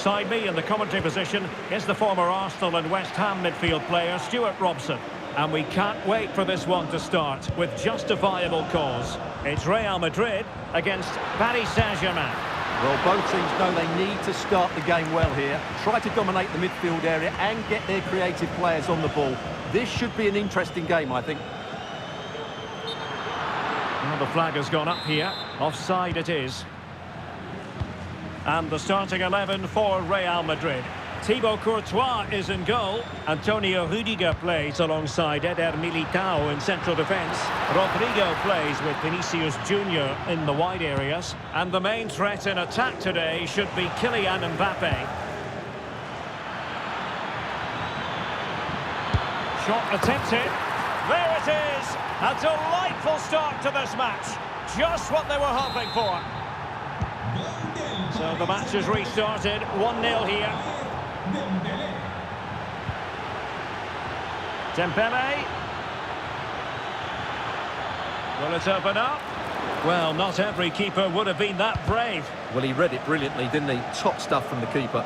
Alongside me in the commentary position is the former Arsenal and West Ham midfield player, Stuart Robson. And we can't wait for this one to start with justifiable cause. It's Real Madrid against Paris Saint-Germain. Well, both teams know they need to start the game well here. Try to dominate the midfield area and get their creative players on the ball. This should be an interesting game, I think. Well, the flag has gone up here. Offside it is. And the starting 11 for Real Madrid. Thibaut Courtois is in goal. Antonio Rüdiger plays alongside Eder Militao in central defence. Rodrigo plays with Vinicius Junior in the wide areas. And the main threat in attack today should be Kylian Mbappe. Shot attempted. There it is! A delightful start to this match. Just what they were hoping for. So the match has restarted. 1-0 here. Dembele. Will it open up? Well, not every keeper would have been that brave. Well, he read it brilliantly, didn't he? Top stuff from the keeper.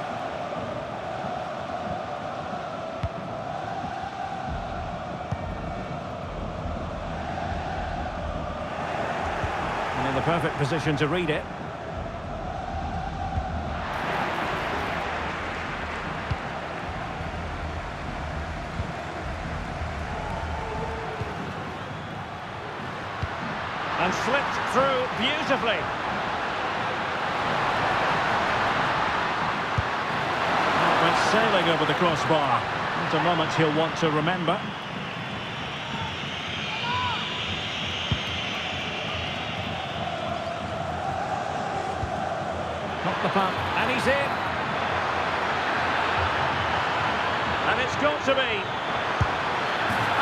And in the perfect position to read it. And slipped through beautifully. Went sailing over the crossbar. It's a moment he'll want to remember. Got the pump, and he's in. And it's got to be.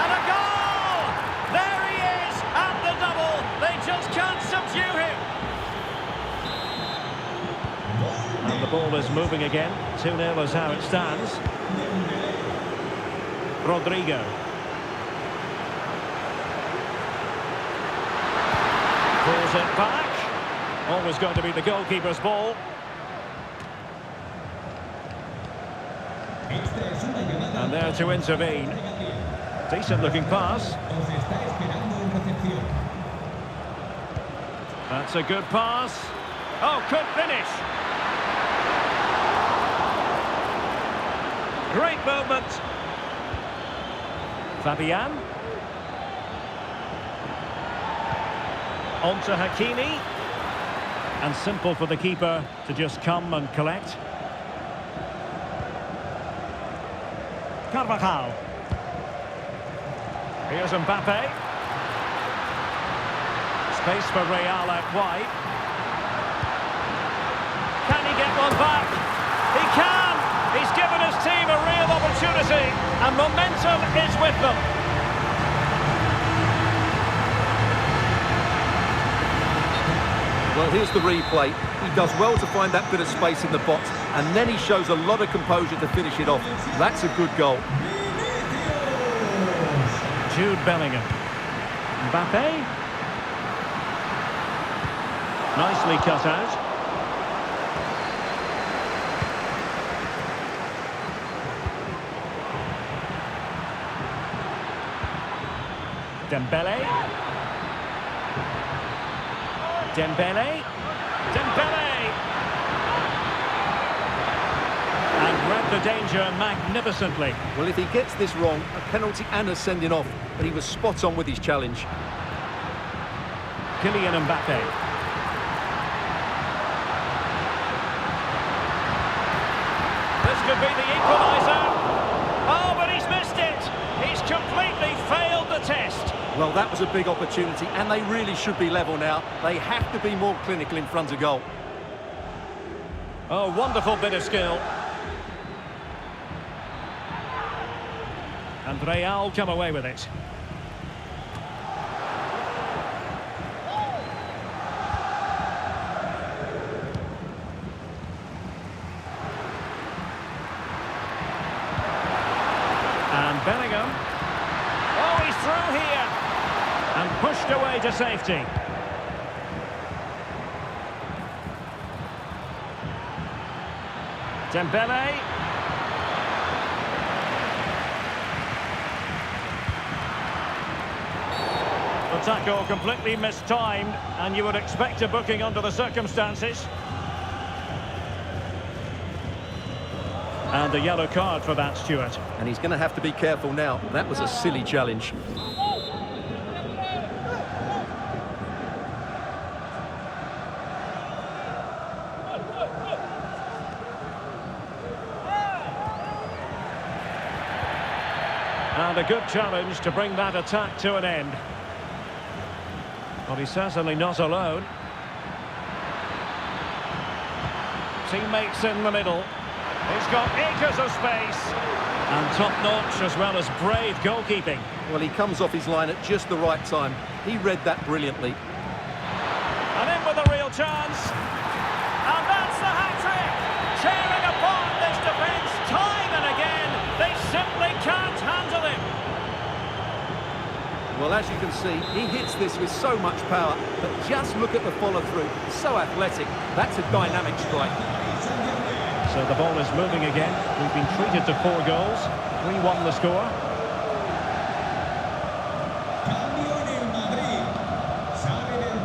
And a goal! There he is, at the double. They just can't subdue him. And the ball is moving again. 2-0 is how it stands. Rodrigo. Pulls it back. Always going to be the goalkeeper's ball. And there to intervene. Decent looking pass. That's a good pass. Oh, could finish. Great movement. Fabian. On to Hakimi. And simple for the keeper to just come and collect. Carvajal. Here's Mbappe. Space for Real out wide. Can he get one back? He can! He's given his team a real opportunity, and momentum is with them. Well, here's the replay. He does well to find that bit of space in the box, and then he shows a lot of composure to finish it off. That's a good goal. Jude Bellingham. Mbappe. Nicely cut out. Dembele. Dembele. Dembele! And read the danger magnificently. Well, if he gets this wrong, a penalty and a sending off, but he was spot on with his challenge. Kylian Mbappe. This could be the equaliser. Oh, but he's missed it. He's completely failed the test. Well, that was a big opportunity, and they really should be level now. They have to be more clinical in front of goal. Oh, wonderful bit of skill. And Real come away with it. And Bellingham. Oh, he's through here. And pushed away to safety. Dembele. The tackle completely mistimed, and you would expect a booking under the circumstances. And a yellow card for that, Stuart. And he's going to have to be careful now. That was a silly challenge. And a good challenge to bring that attack to an end. But he's certainly not alone. Teammates in the middle. He's got acres of space. And top-notch as well as brave goalkeeping. Well, he comes off his line at just the right time. He read that brilliantly. And in with a real chance. And that's the hat-trick. Tearing apart this defence time and again. They simply can't handle him. Well, as you can see, he hits this with so much power, but just look at the follow-through. So athletic. That's a dynamic strike. So the ball is moving again. We've been treated to 4 goals. 3-1 the score.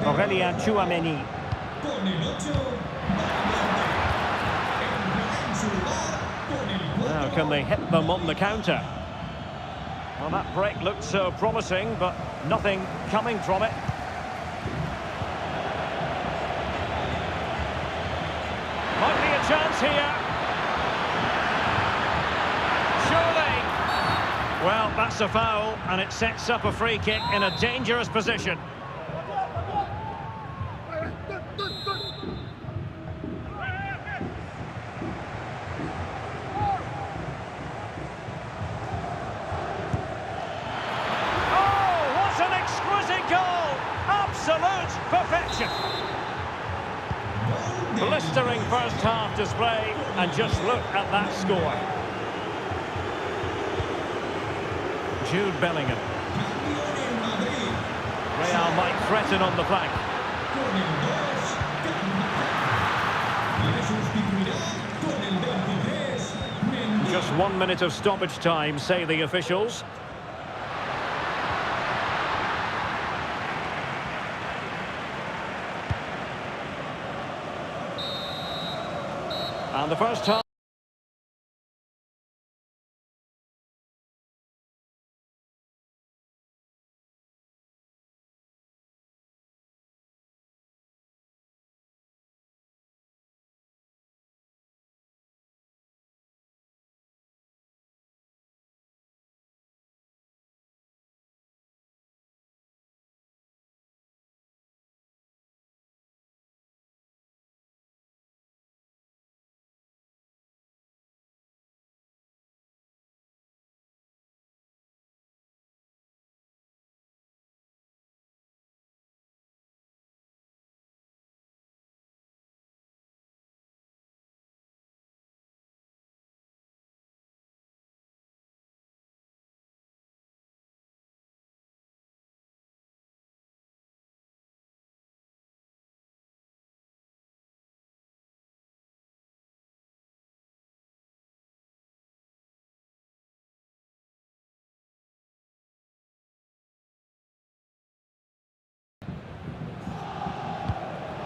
Aurélien Tchouaméni. Now can they hit them on the counter? Well, that break looked so promising, but nothing coming from it. Might be a chance here. Surely. Well, that's a foul, and it sets up a free kick in a dangerous position. Absolute perfection. Blistering first half display, and just look at that score. Jude Bellingham. Real might threaten on the flank. Just 1 minute of stoppage time, say the officials. And the first half.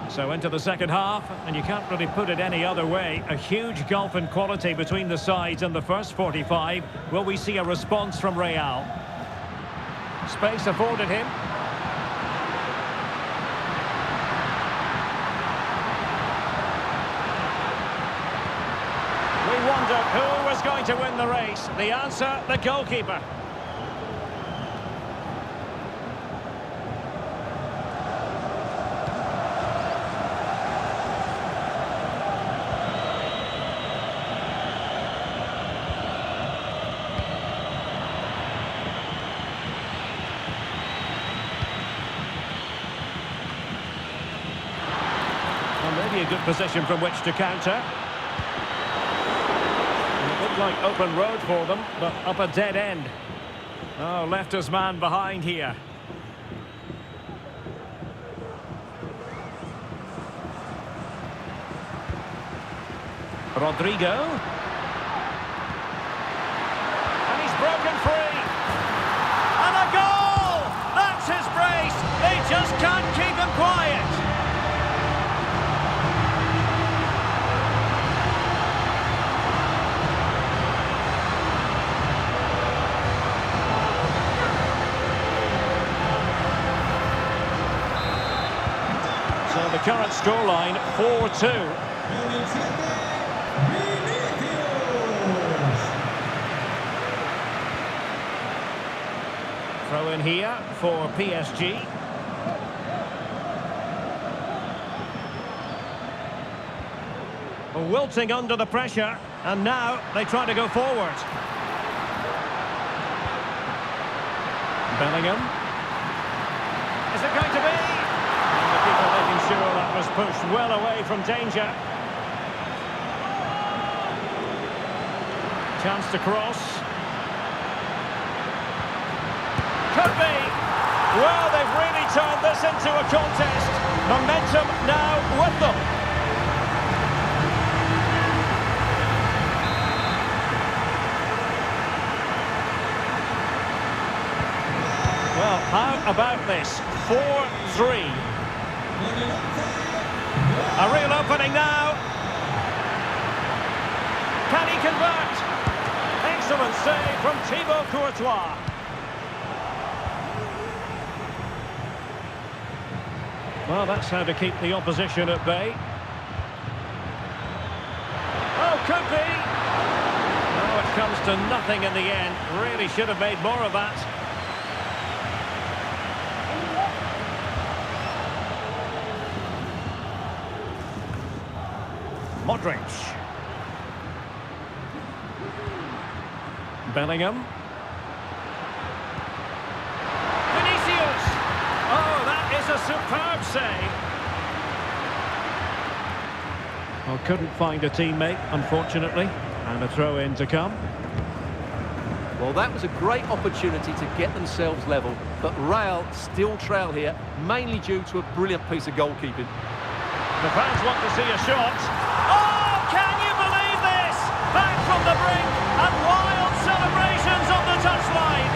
So into the second half, and you can't really put it any other way. A huge gulf in quality between the sides in the first 45. Will we see a response from Real? Space afforded him. We wondered who was going to win the race. The answer, the goalkeeper. Maybe a good position from which to counter. And it looked like open road for them, but up a dead end. Oh, left his man behind here. Rodrigo. And he's broken free. And a goal! That's his brace. They just can't keep him quiet. So the current scoreline, 4-2. Throw in here for PSG. Wilting under the pressure, and now they try to go forward. Bellingham. Is it going to be? And the keeper making sure that was pushed well away from danger. Chance to cross. Could be. Well, they've really turned this into a contest. Momentum now with them. Well, how about this? 4-3. A real opening now. Can he convert? Excellent save from Thibaut Courtois. Well, that's how to keep the opposition at bay. Oh, could be. Oh, it comes to nothing in the end. Really should have made more of that. Modric. Bellingham. Vinicius. Oh, that is a superb save. Well, couldn't find a teammate, unfortunately. And a throw-in to come. Well, that was a great opportunity to get themselves level, but Real still trail here, mainly due to a brilliant piece of goalkeeping. The fans want to see a shot. Oh, can you believe this? Back from the brink and wild celebrations on the touchline.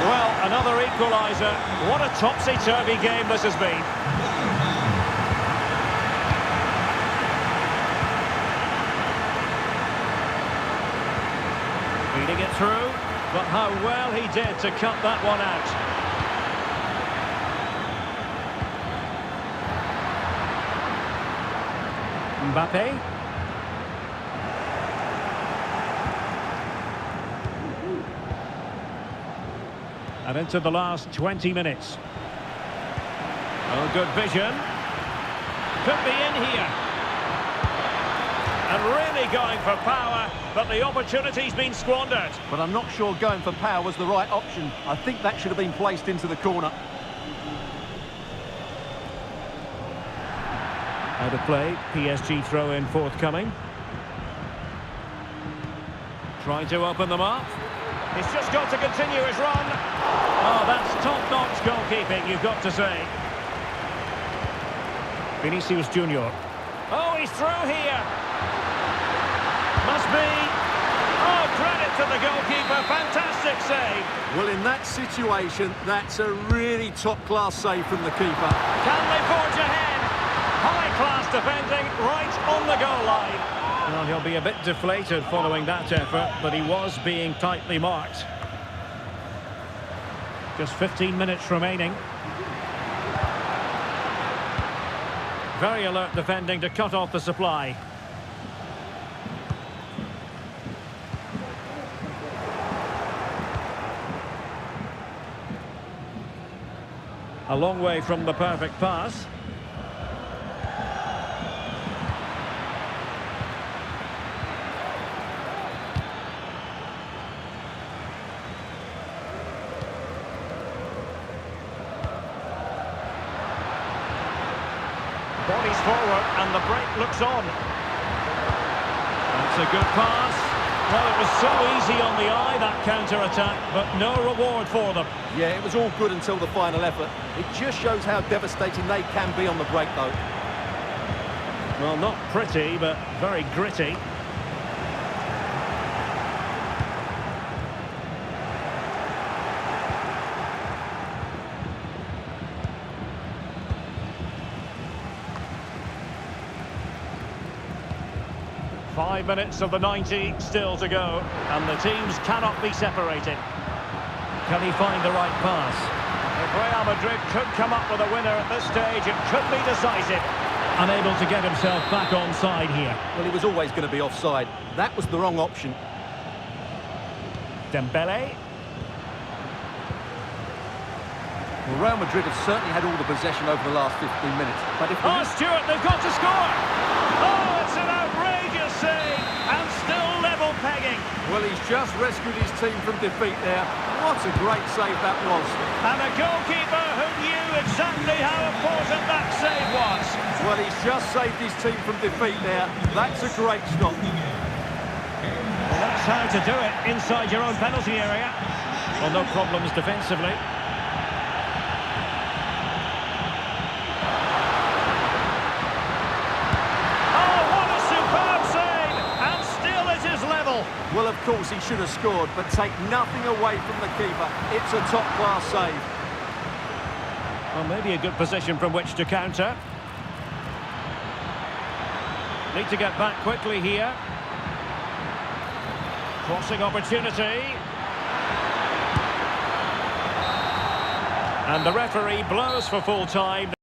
Well, another equaliser. What a topsy-turvy game this has been. Feeding it through. But how well he did to cut that one out. Mbappe. And into the last 20 minutes. Oh, good vision. Could be in here. And really going for power, but the opportunity's been squandered. But I'm not sure going for power was the right option. I think that should have been placed into the corner. Out of play, PSG throw-in forthcoming. Trying to open them up. He's just got to continue his run. Oh, that's top-notch goalkeeping, you've got to say. Vinicius Junior. Oh, he's through here. Must be. Oh, credit to the goalkeeper. Fantastic save. Well, in that situation, that's a really top-class save from the keeper. Can they forge ahead? High-class defending right on the goal line. Well, he'll be a bit deflated following that effort, but he was being tightly marked. Just 15 minutes remaining. Very alert defending to cut off the supply. A long way from the perfect pass. Bodies forward and the break looks on. That's a good pass. Well, it was so easy on the eye, that counter-attack, but no reward for them. Yeah, it was all good until the final effort. It just shows how devastating they can be on the break, though. Well, not pretty, but very gritty. Five minutes of the 90 still to go, and the teams cannot be separated. Can he find the right pass? If Real Madrid could come up with a winner at this stage, it could be decisive. Unable to get himself back onside here. Well, he was always going to be offside. That was the wrong option. Dembele. Well, Real Madrid have certainly had all the possession over the last 15 minutes. But if Oh, Stewart, they've got to score! Oh, it's an outrageous save, and still level pegging. Well, he's just rescued his team from defeat there. What a great save that was. And a goalkeeper who knew exactly how important that save was. Well, he's just saved his team from defeat there. That's a great stop. Well, that's how to do it, inside your own penalty area. Well, no problems defensively. Well, of course, he should have scored, but take nothing away from the keeper. It's a top-class save. Well, maybe a good position from which to counter. Need to get back quickly here. Crossing opportunity. And the referee blows for full time.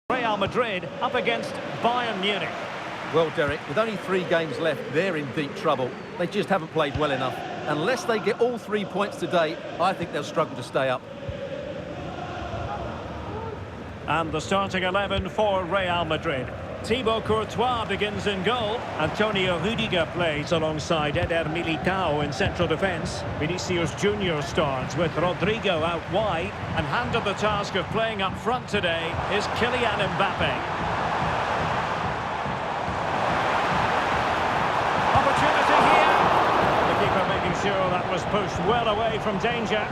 Real Madrid up against Bayern Munich. Well, Derek, with only 3 games left, they're in deep trouble. They just haven't played well enough. Unless they get all 3 points today, I think they'll struggle to stay up. And the starting 11 for Real Madrid. Thibaut Courtois begins in goal. Antonio Rudiger plays alongside Eder Militao in central defence. Vinicius Junior starts with Rodrigo out wide. And handed the task of playing up front today is Kylian Mbappe. Opportunity here. The keeper making sure that was pushed well away from danger.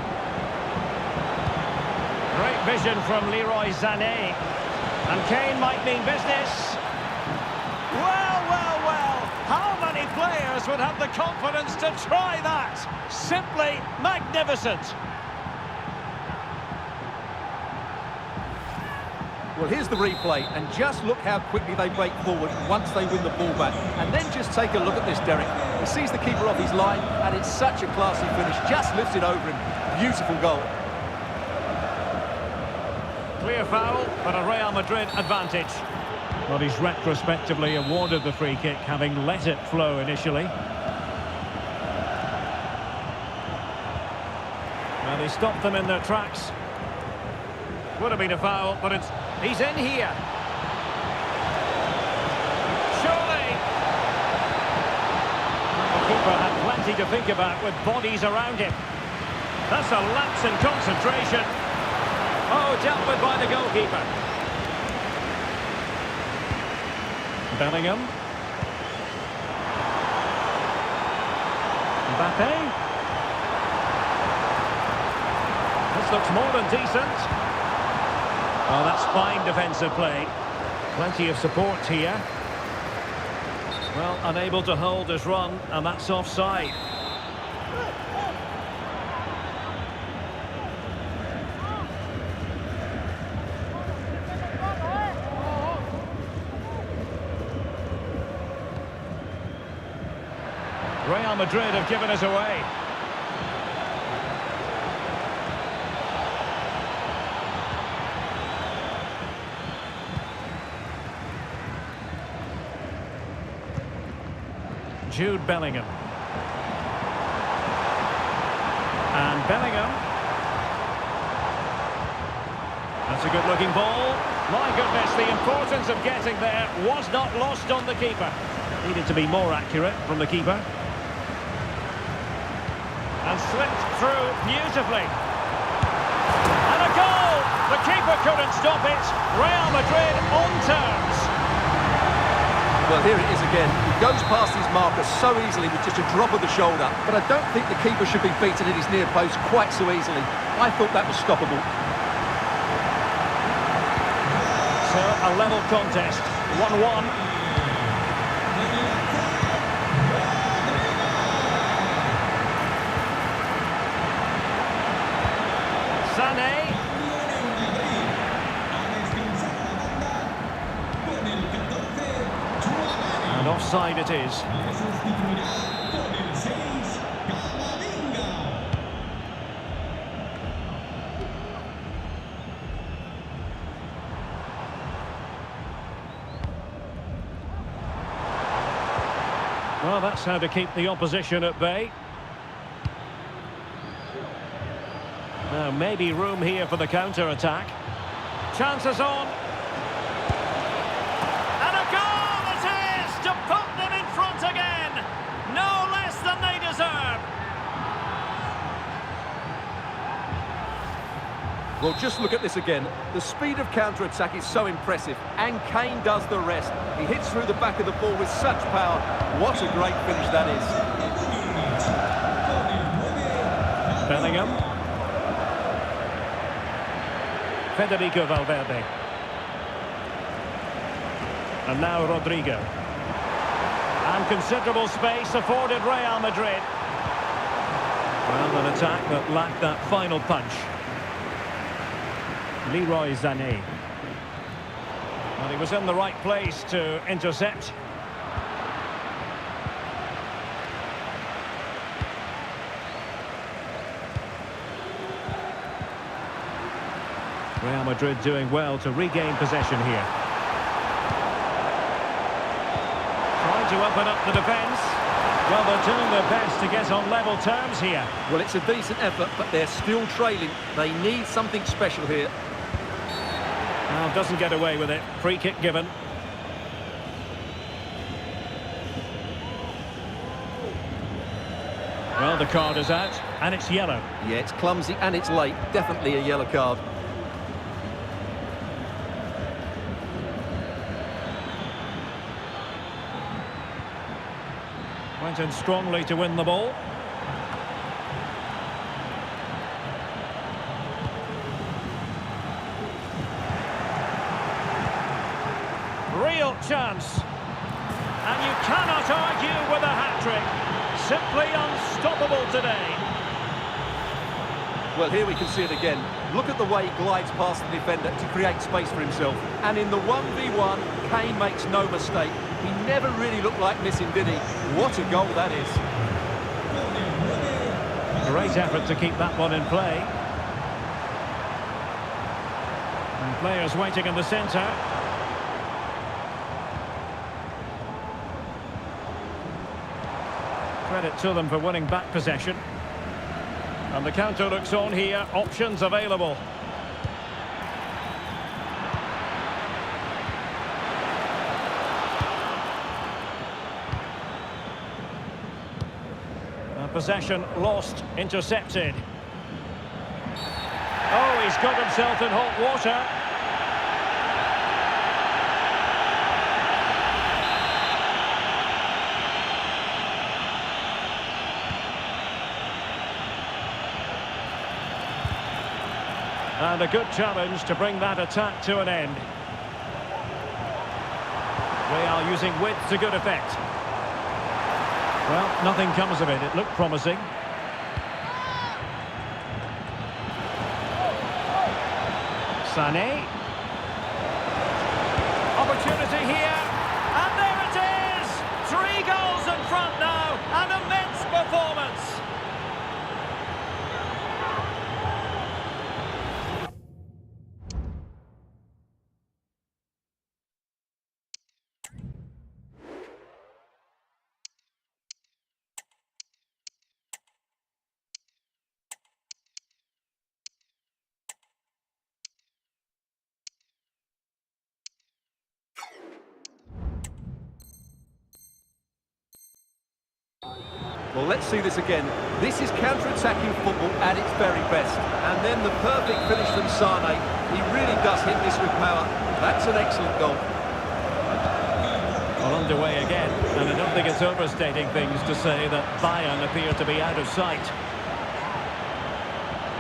Great vision from Leroy Sané. And Kane might mean business. Well, well, well. How many many players would have the confidence to try that? Simply magnificent. Well, here's the replay, and just look how quickly they break forward once they win the ball back. And then just take a look at this, Derek. He sees the keeper off his line, and it's such a classy finish. Just lifts it over him. Beautiful goal. Clear foul, but a Real Madrid advantage. Well, he's retrospectively awarded the free kick, having let it flow initially. Well, he stopped them in their tracks. Would have been a foul, but he's in here. Surely! The keeper had plenty to think about with bodies around him. That's a lapse in concentration. Oh, dealt with by the goalkeeper. Bellingham. Mbappe. This looks more than decent. Oh, that's fine defensive play. Plenty of support here. Well, unable to hold his run, and that's offside. Real Madrid have given us away. Jude Bellingham. And Bellingham. That's a good-looking ball. My goodness, the importance of getting there was not lost on the keeper. Needed to be more accurate from the keeper. And slipped through beautifully. And a goal! The keeper couldn't stop it. Real Madrid on terms. Well, here it is again. He goes past his marker so easily with just a drop of the shoulder. But I don't think the keeper should be beaten in his near post quite so easily. I thought that was stoppable. So, a level contest. 1-1. Sané. And offside it is. Well, that's how to keep the opposition at bay. Now, maybe room here for the counter-attack. Chances on. And a goal it is to put them in front again. No less than they deserve. Well, just look at this again. The speed of counter-attack is so impressive, and Kane does the rest. He hits through the back of the ball with such power. What a great finish that is. Bellingham. Federico Valverde. And now Rodrigo. And considerable space afforded Real Madrid. Well, an attack that lacked that final punch. Leroy Sané. Well, he was in the right place to intercept. Real Madrid doing well to regain possession here. Trying to open up the defence. Well, they're doing their best to get on level terms here. Well, it's a decent effort, but they're still trailing. They need something special here. Now, doesn't get away with it. Free kick given. Well, the card is out, and it's yellow. Yeah, it's clumsy and it's late. Definitely a yellow card. Went in strongly to win the ball. Real chance. and you cannot argue with a hat-trick. Simply unstoppable today. Well, here we can see it again. Look at the way he glides past the defender to create space for himself. And in the 1v1, Kane makes no mistake. He never really looked like missing, did he? What a goal that is. Great effort to keep that one in play. And players waiting in the centre. Credit to them for winning back possession. And the counter looks on here, options available. Possession lost, intercepted. Oh, he's got himself in hot water. And a good challenge to bring that attack to an end. Real using width to good effect. Well, nothing comes of it. It looked promising. Sané. Opportunity here. And there it is! 3 goals in front now. An immense performance. Well, let's see this again. This is counter-attacking football at its very best. And then the perfect finish from Sané. He really does hit this with power. That's an excellent goal. Well, underway again. And I don't think it's overstating things to say that Bayern appear to be out of sight.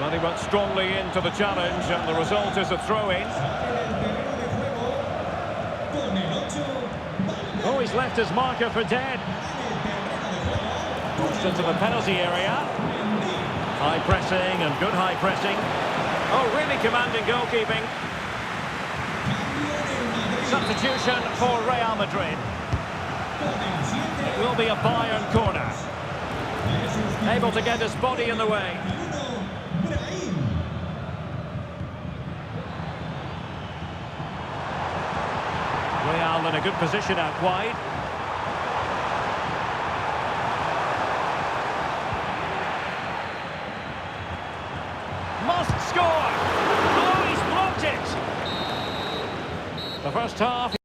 Well, he went strongly into the challenge, and the result is a throw-in. Oh, he's left his marker for dead. Pushed into the penalty area. High pressing and good high pressing. Oh, really commanding goalkeeping. Substitution for Real Madrid. It will be a Bayern corner. Able to get his body in the way. Real in a good position out wide. Must score! Oh, he's blocked it! The first half...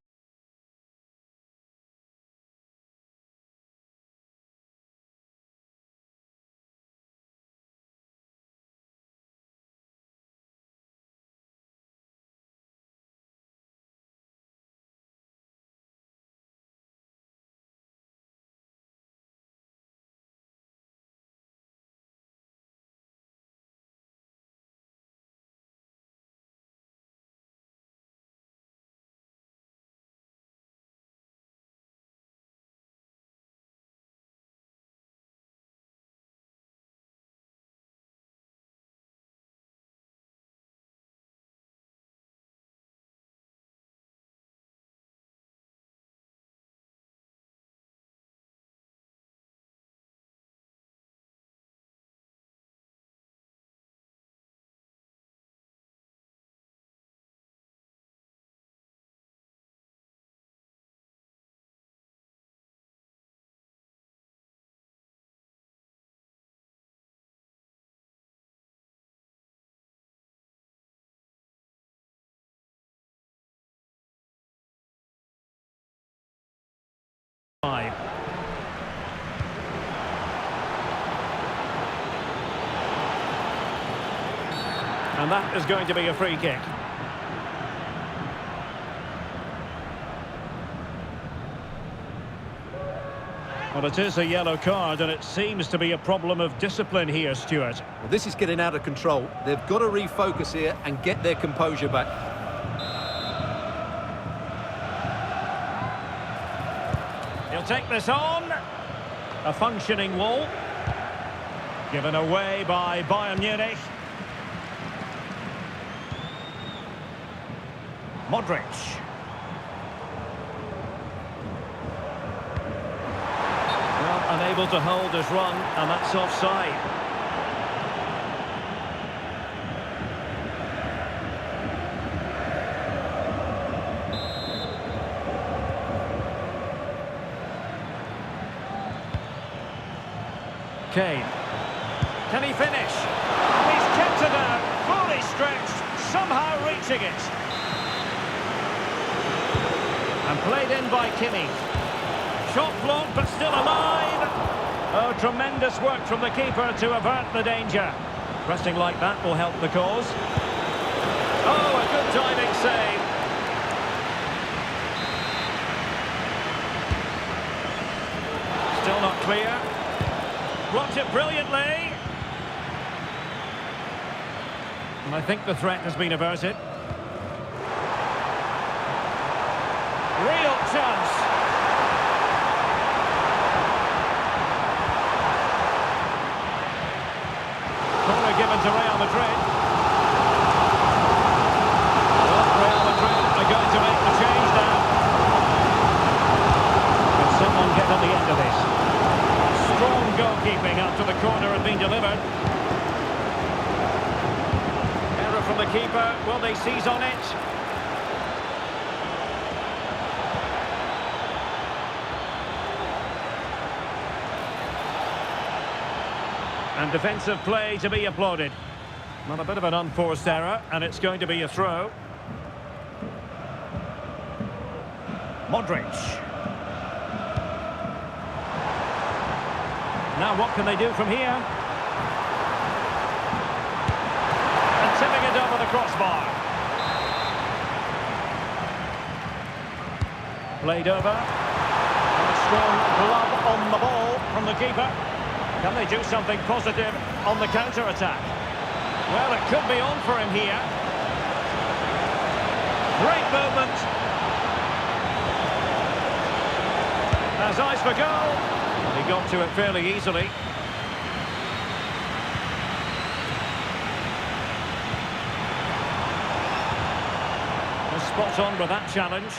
And that is going to be a free kick. Well, it is a yellow card, and it seems to be a problem of discipline here, Stuart. Well, this is getting out of control. They've got to refocus here and get their composure back. He'll take this on. A functioning wall. Given away by Bayern Munich. Modric. Well, unable to hold his run, and that's offside. Kane. Can he finish? He's kept it out, fully stretched, somehow reaching it. And played in by Kimmich. Shot blocked, but still alive. Oh, tremendous work from the keeper to avert the danger. Pressing like that will help the cause. Oh, a good diving save. Still not clear. Blocked it brilliantly. And I think the threat has been averted. Real chance. Corner given to Real Madrid. Well, Real Madrid are going to make the change now. Can someone get on the end of this? Strong goalkeeping after the corner had been delivered. Error from the keeper. Will they seize on it? And defensive play to be applauded. Well, a bit of an unforced error, and it's going to be a throw. Modric. Now what can they do from here? And tipping it over the crossbar. Played over. And a strong glove on the ball from the keeper. Can they do something positive on the counter-attack? Well, it could be on for him here. Great movement. Has eyes for goal. He got to it fairly easily. Spot on with that challenge.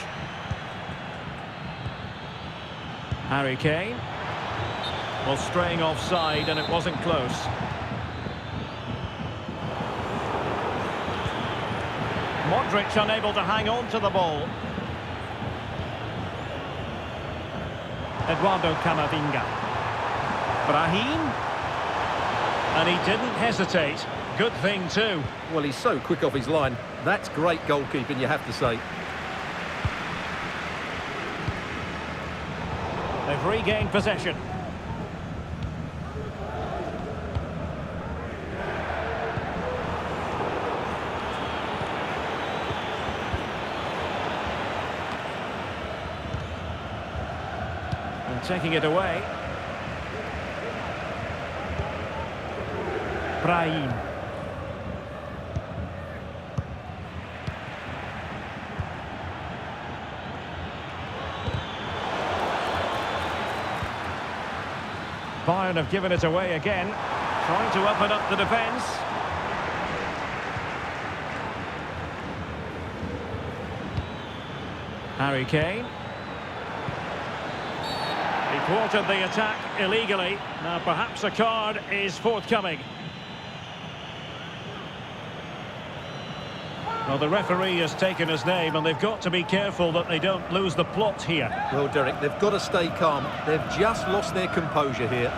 Harry Kane. Well, straying offside, and it wasn't close. Modric unable to hang on to the ball. Eduardo Camavinga. Brahim. And he didn't hesitate. Good thing too. Well, he's so quick off his line. That's great goalkeeping, you have to say. They've regained possession. And taking it away. Brahim. Bayern have given it away again, trying to open up the defence. Harry Kane. He thwarted the attack illegally. Now perhaps a card is forthcoming. Well, the referee has taken his name, and they've got to be careful that they don't lose the plot here. Well, Derek, they've got to stay calm. They've just lost their composure here.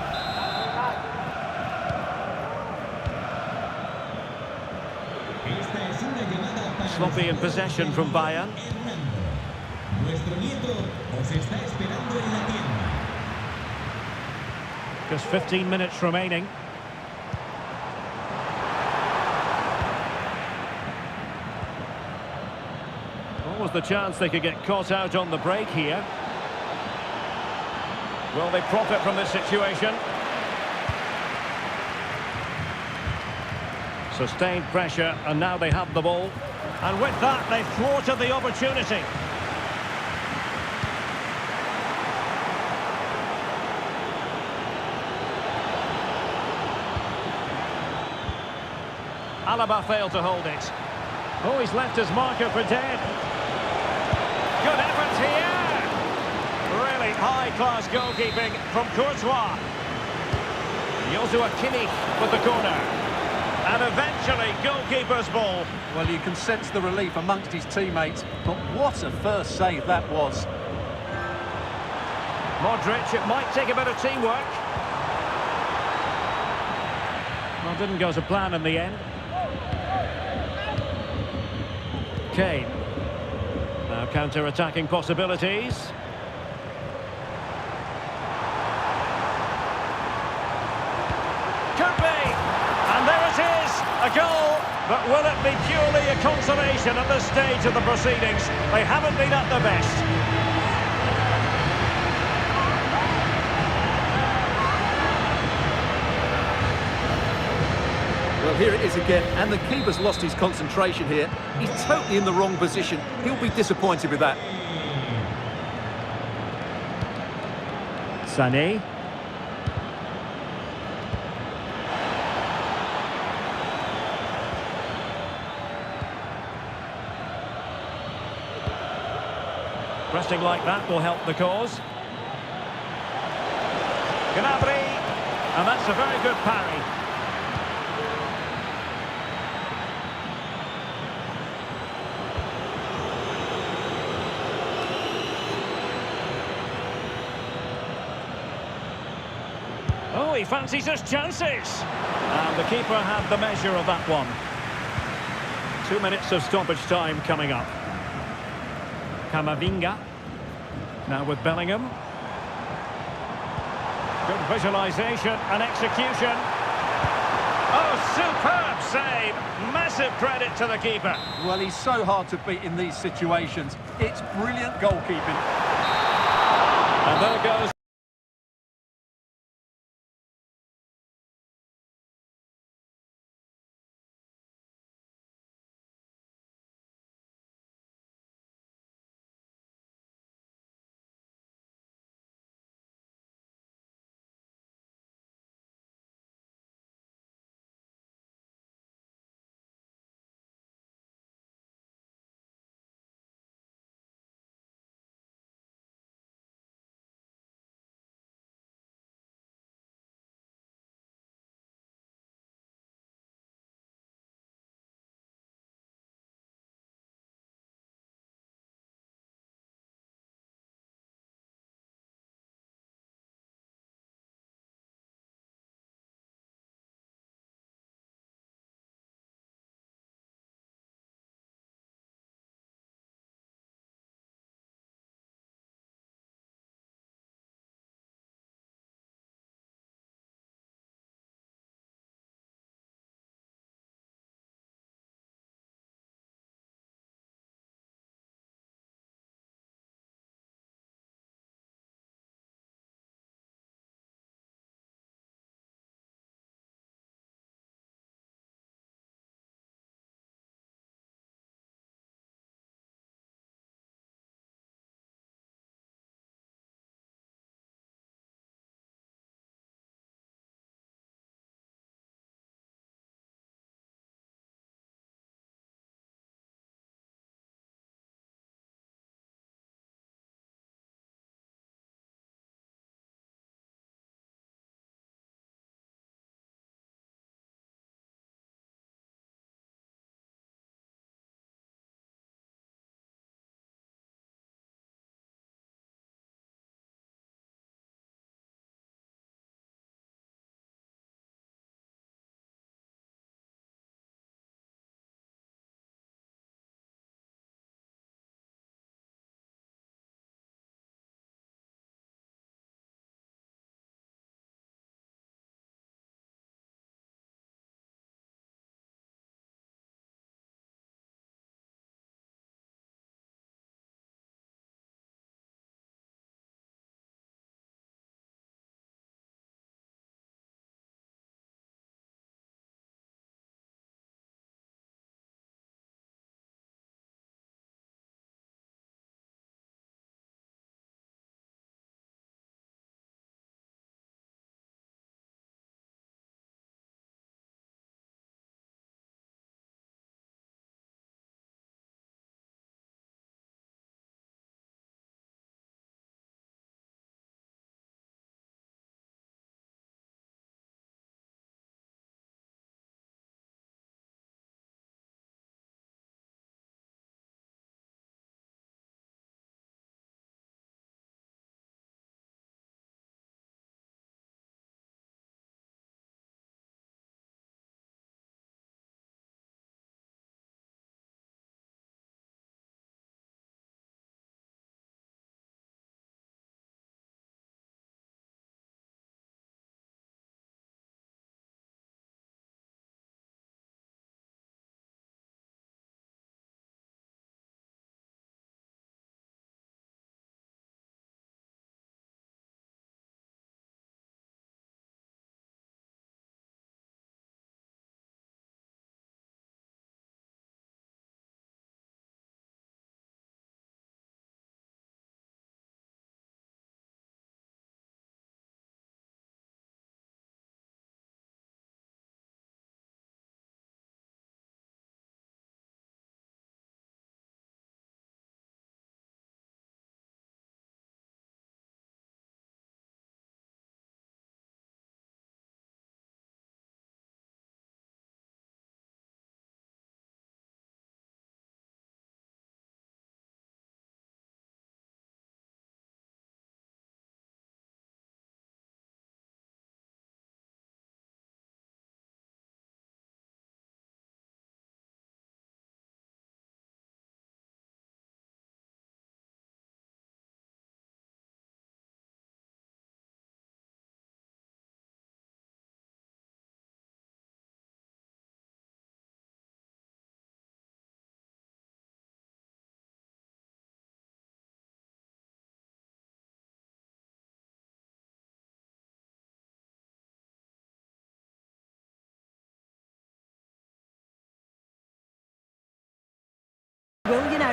Sloppy in possession from Bayern. Just 15 minutes remaining. Was the chance they could get caught out on the break here. Will they profit from this situation? Sustained pressure, and now they have the ball. And with that, they've thwarted the opportunity. Alaba failed to hold it. Oh, he's left his marker for dead. Good effort here. Really high-class goalkeeping from Courtois. Joshua Kimmich with the corner. And eventually, goalkeeper's ball. Well, you can sense the relief amongst his teammates, but what a first save that was. Modric, it might take a bit of teamwork. Well, didn't go to plan in the end. Kane. Now counter-attacking possibilities. Could be! And there it is! A goal! But will it be purely a consolation at this stage of the proceedings? They haven't been at their best. Well, here it is again, and the keeper's lost his concentration here. He's totally in the wrong position. He'll be disappointed with that. Sané. Pressing like that will help the cause. Gnabry, and that's a very good parry. Oh, he fancies his chances. And the keeper had the measure of that one. 2 minutes of stoppage time coming up. Camavinga. Now with Bellingham. Good visualisation and execution. Oh, superb save. Massive credit to the keeper. Well, he's so hard to beat in these situations. It's brilliant goalkeeping. And there goes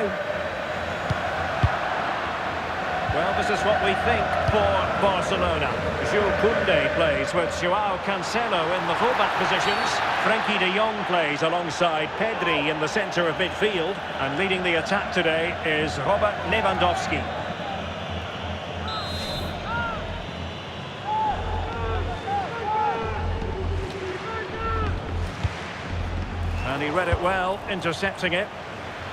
now. Well, this is what we think for Barcelona. Jules Koundé plays with Joao Cancelo in the fullback positions. Frenkie de Jong plays alongside Pedri in the centre of midfield. And leading the attack today is Robert Lewandowski. And he read it well, intercepting it.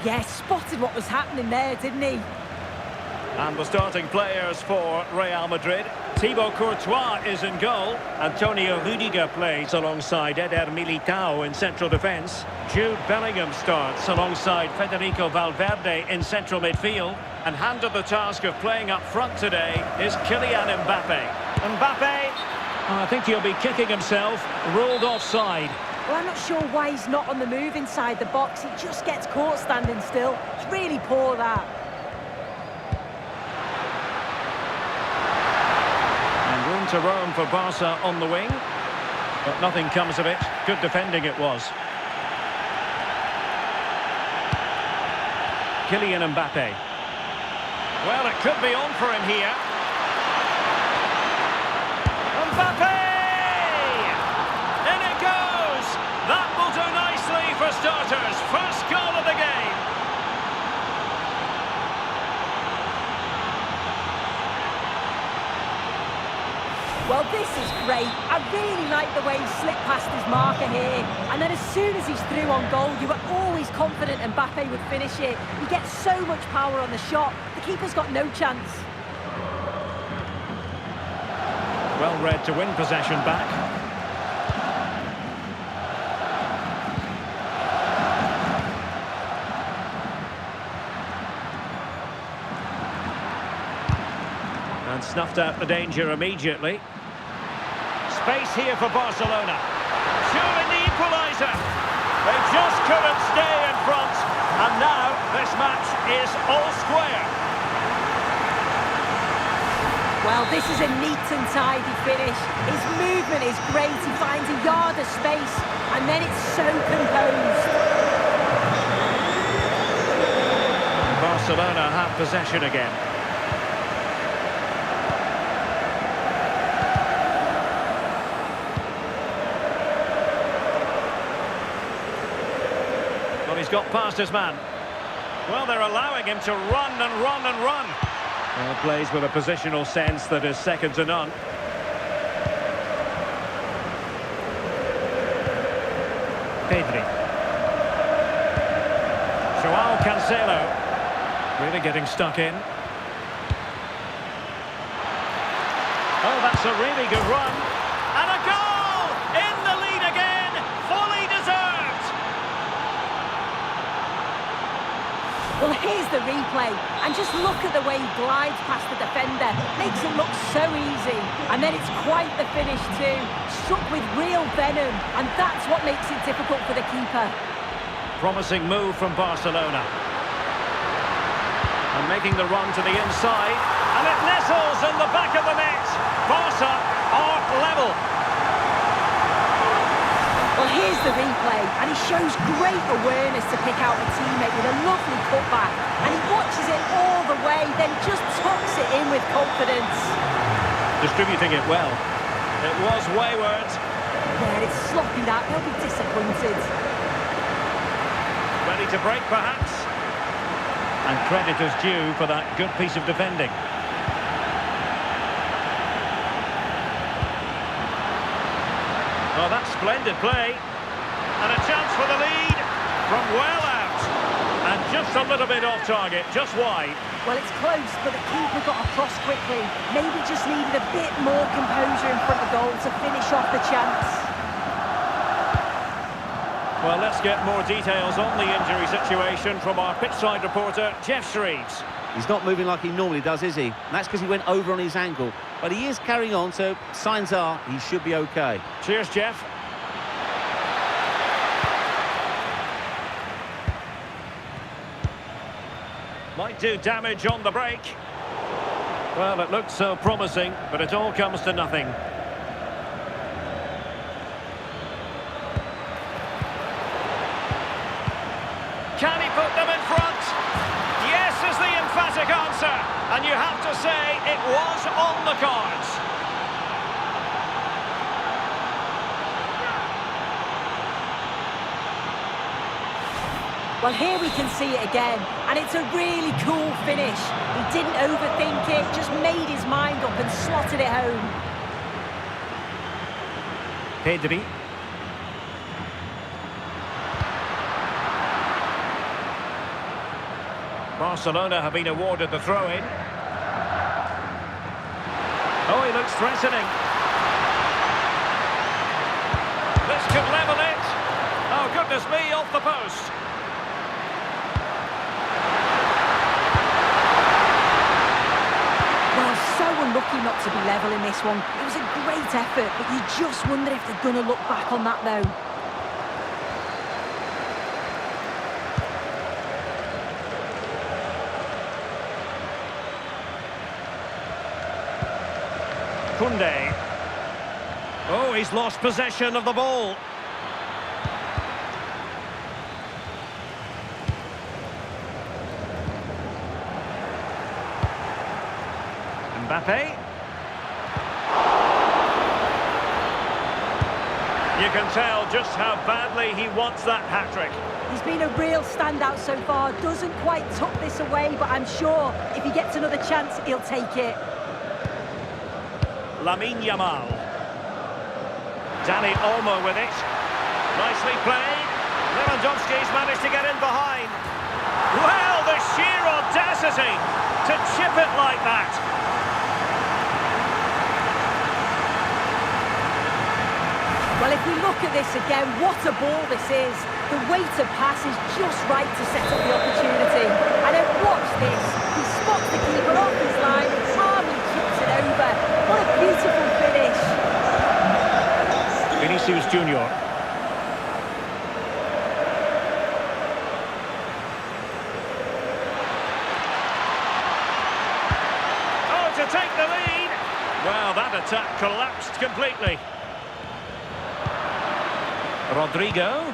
Yeah, spotted what was happening there, didn't he? And the starting players for Real Madrid. Thibaut Courtois is in goal. Antonio Rudiger plays alongside Eder Militao in central defence. Jude Bellingham starts alongside Federico Valverde in central midfield. And handed the task of playing up front today is Kylian Mbappe. Mbappe, I think he'll be kicking himself, ruled offside. Well, I'm not sure why he's not on the move inside the box. He just gets caught standing still. It's really poor, that. Room to roam for Barca on the wing, but nothing comes of it. Good defending it was. Kylian Mbappe. Well, it could be on for him here. Mbappe! In it goes! That will do nicely for starters. First goal of the game. Well, this is great. I really like the way he slipped past his marker here. And then as soon as he's through on goal, you were always confident Mbappe would finish it. He gets so much power on the shot. The keeper's got no chance. Well read to win possession back. And snuffed out the danger immediately. Space here for Barcelona. Showing the equaliser. They just couldn't stay in front. And now this match is all square. Well, this is a neat and tidy finish. His movement is great. He finds a yard of space. And then it's so composed. Barcelona have possession again. He's got past his man. Well, they're allowing him to run and run and run. Well, plays with a positional sense that is second to none. Pedri. Joao Cancelo. Really getting stuck in. Oh, that's a really good run. And a goal! In the lead again! Fully deserved! Well, here's the replay, and just look at the way he glides past the defender. Makes it look so easy, and then it's quite the finish too. Struck with real venom, and that's what makes it difficult for the keeper. Promising move from Barcelona. And making the run to the inside, and it nestles in the back of the net. Barca are level. Well, here's the replay, and he shows great awareness to pick out a teammate with a lovely cutback, and he watches it all the way, then just tucks it in with confidence. Distributing it well. It was wayward. Yeah, it's sloppy that. They'll be disappointed. Ready to break, perhaps? And credit is due for that good piece of defending. Oh, that's splendid play. And a chance for the lead from well out. And just a little bit off target, just wide. Well, it's close, but the keeper got across quickly. Maybe just needed a bit more composure in front of goal to finish off the chance. Well, let's get more details on the injury situation from our pitchside reporter, Jeff Shreves. He's not moving like he normally does, is he? And that's because he went over on his ankle. But he is carrying on, so signs are he should be okay. Cheers, Jeff. Might do damage on the break. Well, it looked so promising, but it all comes to nothing. Can he put them in front? And you have to say it was on the cards. Well, here we can see it again, and it's a really cool finish. He didn't overthink it, just made his mind up and slotted it home. Pedri. Barcelona have been awarded the throw-in. Oh, he looks threatening. This could level it. Oh, goodness me, off the post. Well, so unlucky not to be level in this one. It was a great effort, but you just wonder if they're going to look back on that, though. Koundé. Oh, he's lost possession of the ball. Mbappe. You can tell just how badly he wants that hat-trick. He's been a real standout so far. Doesn't quite tuck this away, but I'm sure if he gets another chance, he'll take it. Lamine Yamal. Dani Olmo with it. Nicely played. Lewandowski's managed to get in behind. Well, the sheer audacity to chip it like that. Well, if we look at this again, what a ball this is. The weight of pass is just right to set up the opportunity. And then watch this. He spots the keeper off his line and calmly chips it over. What a beautiful finish. Vinicius Junior. Oh, to take the lead. Well, that attack collapsed completely. Rodrigo.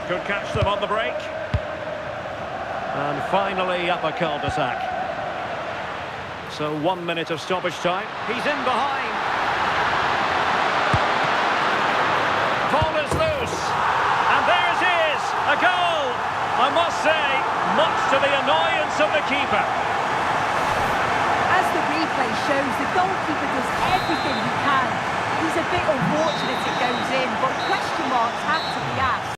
Could catch them on the break. And finally up a cul-de-sac. So 1 minute of stoppage time. He's in behind. Ball is loose. And there it is. A goal. I must say, much to the annoyance of the keeper. As the replay shows, the goalkeeper does everything he can. He's a bit unfortunate it goes in, but question marks have to be asked.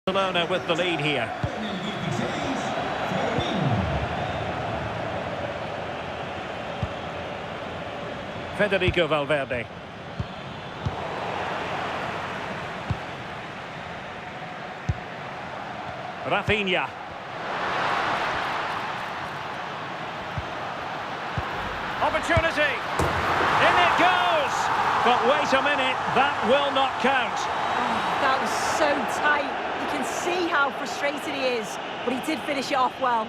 Barcelona with the lead here. Federico Valverde. Rafinha. Opportunity. In it goes. But wait a minute, that will not count. Oh, that was so tight. You can see how frustrated he is, but he did finish it off well.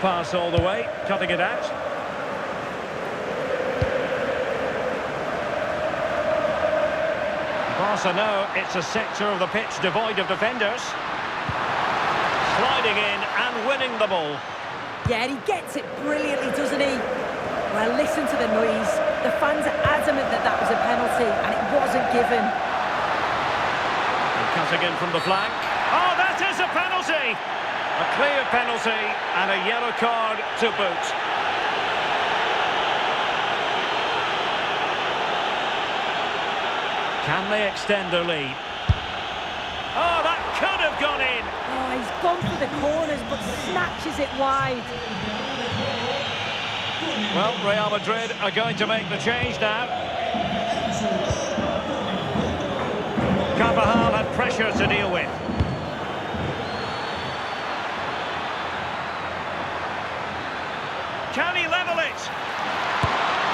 pass all the way, cutting it out. Barca know it's a sector of the pitch devoid of defenders. Sliding in and winning the ball. Yeah, and he gets it brilliantly, doesn't he? Well, listen to the noise. The fans are adamant that that was a penalty, and it wasn't given. And cutting in from the flank. Oh, that is a penalty! A clear penalty and a yellow card to boot. Can they extend their lead? Oh, that could have gone in! Oh, he's gone for the corners, but snatches it wide. Well, Real Madrid are going to make the change now. Carvajal had pressure to deal with. Can he level it?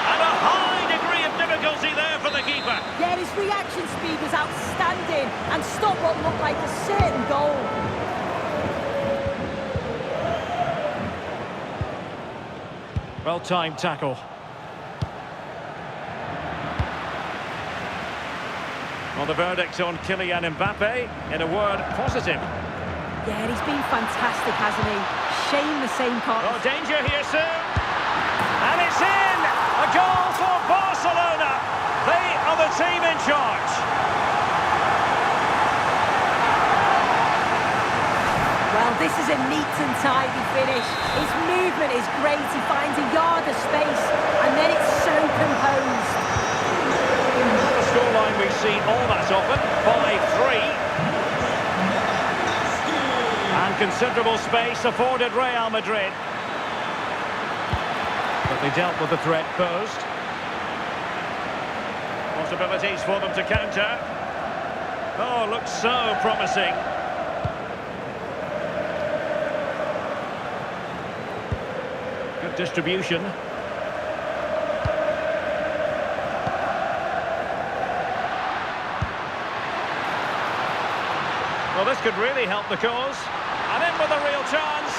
And a high degree of difficulty there for the keeper. Yeah, his reaction speed was outstanding and stopped what looked like a certain goal. Well-timed tackle. Well, the verdict on Kylian Mbappe, in a word, positive. Yeah, and he's been fantastic, hasn't he? Shame the same card. Oh, danger here soon. And it's in! A goal for Barcelona. They are the team in charge. Well, this is a neat and tidy finish. His movement is great. He finds a yard of space, and then it's so composed. The scoreline we see all that often, 5-3. And considerable space afforded Real Madrid. But they dealt with the threat posed. Possibilities for them to counter. Oh, looks so promising. Good distribution. Well, this could really help the cause. And in with a real chance.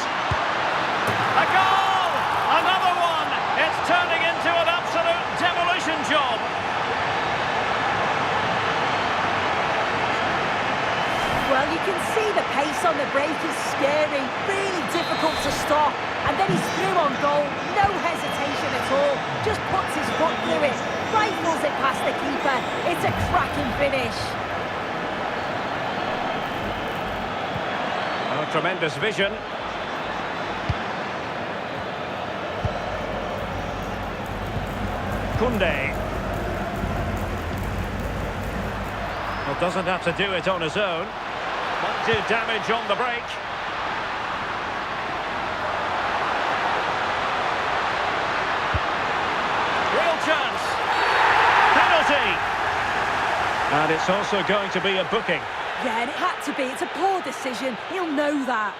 A goal! Another one! It's turning into an absolute demolition job. Well, you can see the pace on the break is scary, really difficult to stop. And then he's through on goal, no hesitation at all. Just puts his foot through it, rifles it past the keeper. It's a cracking finish. Oh, tremendous vision. Koundé. Well, doesn't have to do it on his own. Might do damage on the break. Real chance. Penalty. And it's also going to be a booking. Yeah, and it had to be. It's a poor decision. He'll know that.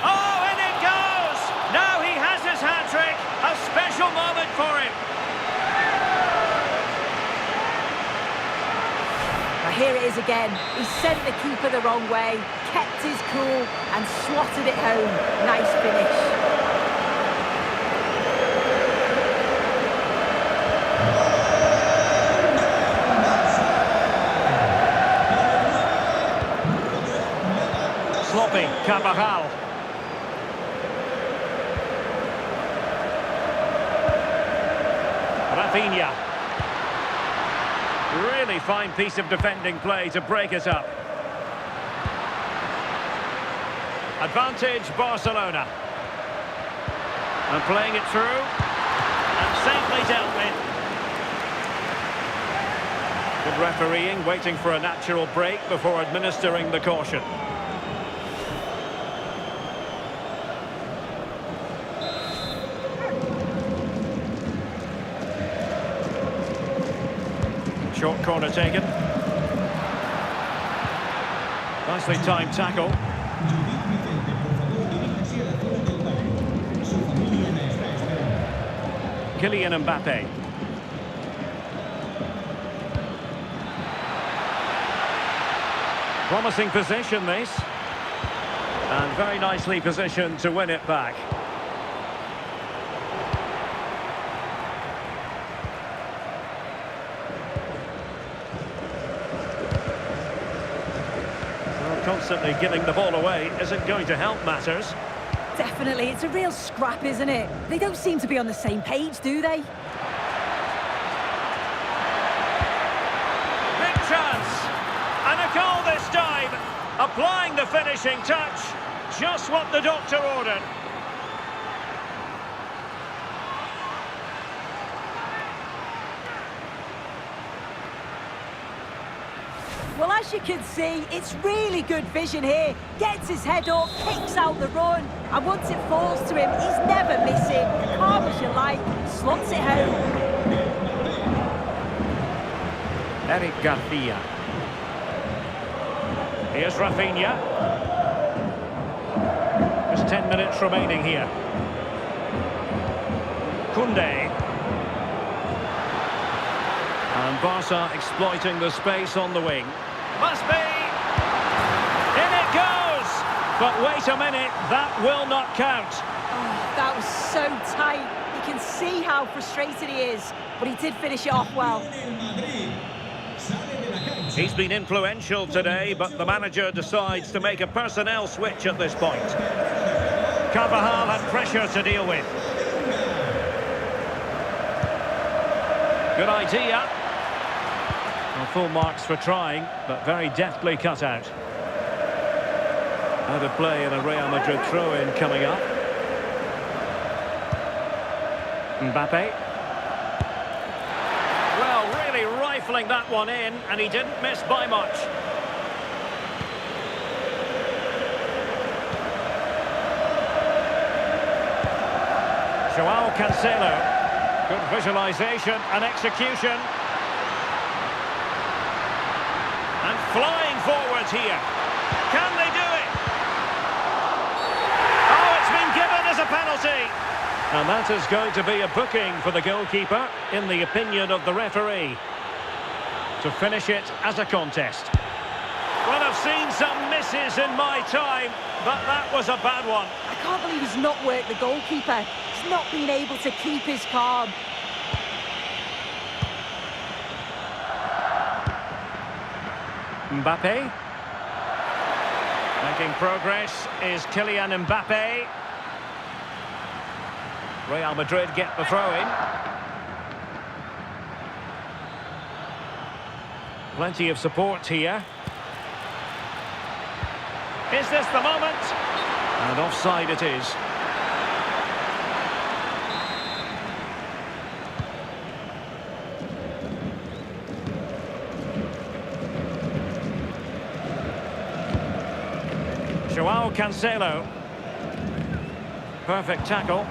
Oh, and it goes! Now he has his hat-trick. A special moment for him. Now here it is again. He sent the keeper the wrong way, kept his cool and swatted it home. Nice finish. Sloppy, Carvajal. Rafinha. Really fine piece of defending play to break it up. Advantage Barcelona. And playing it through. And safely dealt with. Good refereeing, waiting for a natural break before administering the caution. Short corner taken. Nicely timed tackle. Kylian Mbappe. Promising possession, this. And very nicely positioned to win it back. Well, constantly giving the ball away isn't going to help matters. Definitely, it's a real scrap, isn't it? They don't seem to be on the same page, do they? Big chance! And a goal this time! Applying the finishing touch. Just what the doctor ordered. Well, as you can see, it's really good vision here. Gets his head up, kicks out the run, and once it falls to him, he's never missing. Calm as you like, slots it home. Eric Garcia. Here's Rafinha. There's 10 minutes remaining here. Koundé. And Barca exploiting the space on the wing. Must be! In it goes! But wait a minute, that will not count. Oh, that was so tight. You can see how frustrated he is, but he did finish it off well. He's been influential today, but the manager decides to make a personnel switch at this point. Carvajal had pressure to deal with. Good idea. Well, full marks for trying, but very deftly cut out. Out of play and a Real Madrid throw-in coming up. Mbappe. Well, really rifling that one in, and he didn't miss by much. Joao Cancelo. Good visualisation and execution. And flying forwards here. Can they do it? Oh, it's been given as a penalty. And that is going to be a booking for the goalkeeper, in the opinion of the referee, to finish it as a contest. Well, I've seen some misses in my time, but that was a bad one. I can't believe he's not worked the goalkeeper. He's not been able to keep his calm. Mbappe. Making progress is Kylian Mbappe. Real Madrid get the throw-in. Plenty of support here. Is this the moment? And offside it is. Joao Cancelo. Perfect tackle.